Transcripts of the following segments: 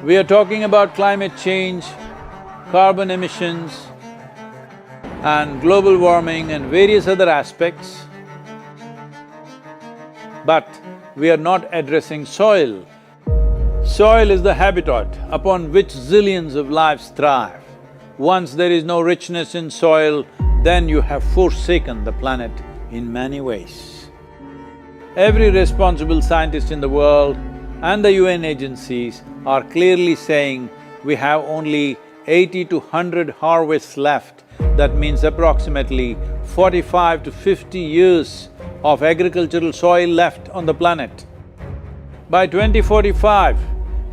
We are talking about climate change, carbon emissions and global warming and various other aspects, but we are not addressing soil. Soil is the habitat upon which zillions of lives thrive. Once there is no richness in soil, then you have forsaken the planet in many ways. Every responsible scientist in the world and the UN agencies are clearly saying we have only 80 to 100 harvests left. That means approximately 45 to 50 years of agricultural soil left on the planet. By 2045,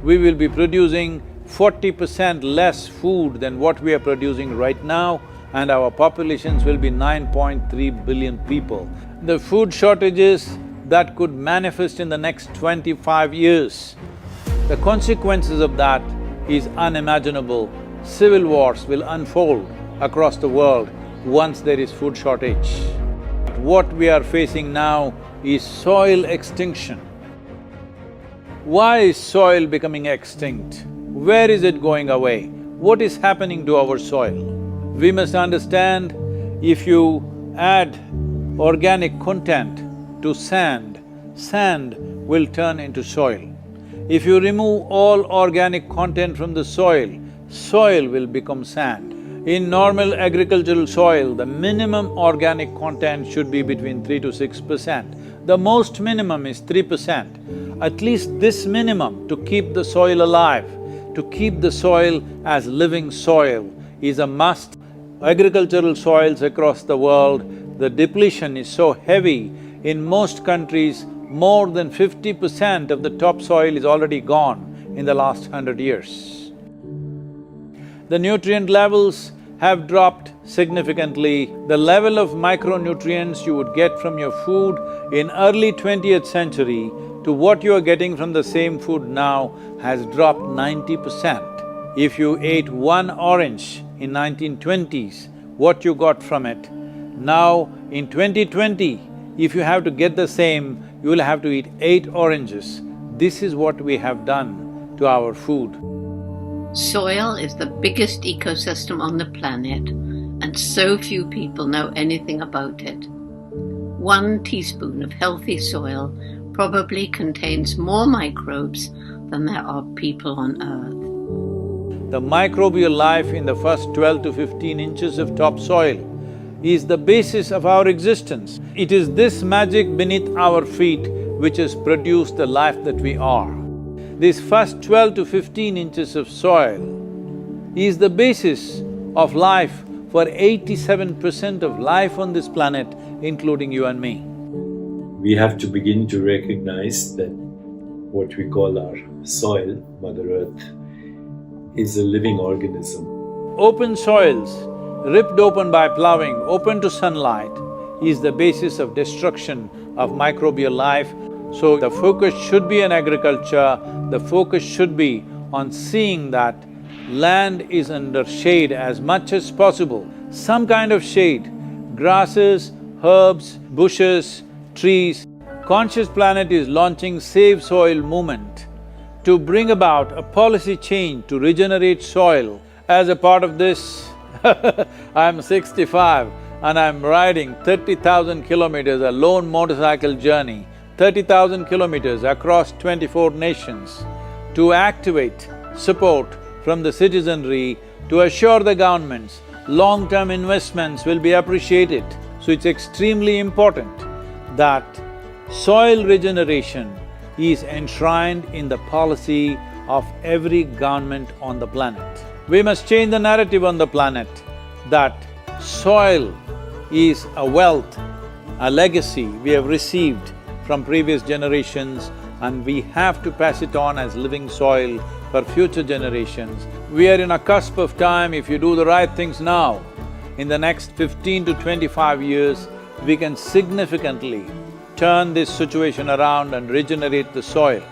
we will be producing 40% less food than what we are producing right now, and our populations will be 9.3 billion people. The food shortages that could manifest in the next 25 years, the consequences of that is unimaginable. Civil wars will unfold across the world once there is food shortage. What we are facing now is soil extinction. Why is soil becoming extinct? Where is it going away? What is happening to our soil? We must understand, if you add organic content to sand, sand will turn into soil. If you remove all organic content from the soil, soil will become sand. In normal agricultural soil, the minimum organic content should be between 3 to 6%. The most minimum is 3%. At least this minimum to keep the soil alive, to keep the soil as living soil is a must. Agricultural soils across the world, the depletion is so heavy. In most countries, more than 50% of the topsoil is already gone in the last 100 years. The nutrient levels have dropped significantly. The level of micronutrients you would get from your food in early 20th century to what you are getting from the same food now has dropped 90%. If you ate one orange in 1920s, what you got from it, now in 2020, if you have to get the same, you will have to eat 8 oranges. This is what we have done to our food. Soil is the biggest ecosystem on the planet, and so few people know anything about it. 1 teaspoon of healthy soil probably contains more microbes than there are people on Earth. The microbial life in the first 12 to 15 inches of topsoil is the basis of our existence. It is this magic beneath our feet which has produced the life that we are. This first 12 to 15 inches of soil is the basis of life for 87% of life on this planet, including you and me. We have to begin to recognize that what we call our soil, Mother Earth, is a living organism. Open soils, ripped open by ploughing, open to sunlight, is the basis of destruction of microbial life. So the focus should be on agriculture, the focus should be on seeing that land is under shade as much as possible, some kind of shade, grasses, herbs, bushes, trees. Conscious Planet is launching Save Soil movement to bring about a policy change to regenerate soil. As a part of this, I'm 65 and I'm riding 30,000 kilometers, a lone motorcycle journey, 30,000 kilometers across 24 nations to activate support from the citizenry to assure the governments long-term investments will be appreciated. So it's extremely important that soil regeneration is enshrined in the policy of every government on the planet. We must change the narrative on the planet that soil is a wealth, a legacy we have received from previous generations, and we have to pass it on as living soil for future generations. We are in a cusp of time. If you do the right things now, in the next 15 to 25 years, we can significantly turn this situation around and regenerate the soil.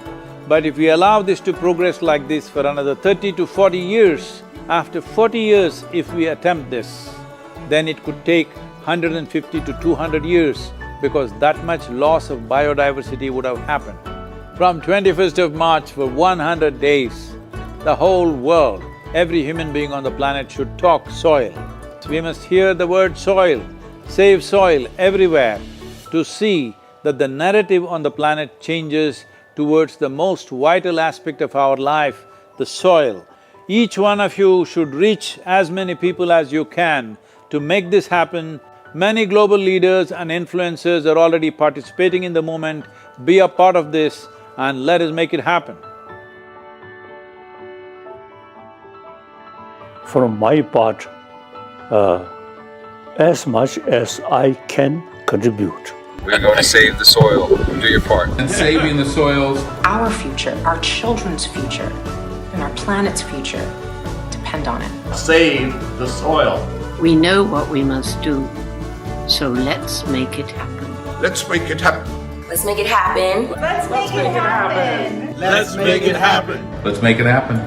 But if we allow this to progress like this for another 30 to 40 years, after 40 years if we attempt this, then it could take 150 to 200 years because that much loss of biodiversity would have happened. From 21st of March for 100 days, The whole world, every human being on the planet should talk soil. We must hear the word soil, save soil everywhere to see that the narrative on the planet changes towards the most vital aspect of our life, the soil. Each one of you should reach as many people as you can to make this happen. Many global leaders and influencers are already participating in the movement. Be a part of this and let us make it happen. From my part, as much as I can contribute. We're going to save the soil. Do your part. And saving the soils. Our future, our children's future, and our planet's future depend on it. Save the soil. We know what we must do, so let's make it happen. Let's make it happen. Let's make it happen. Let's make it happen. Let's make it happen. Let's make it happen.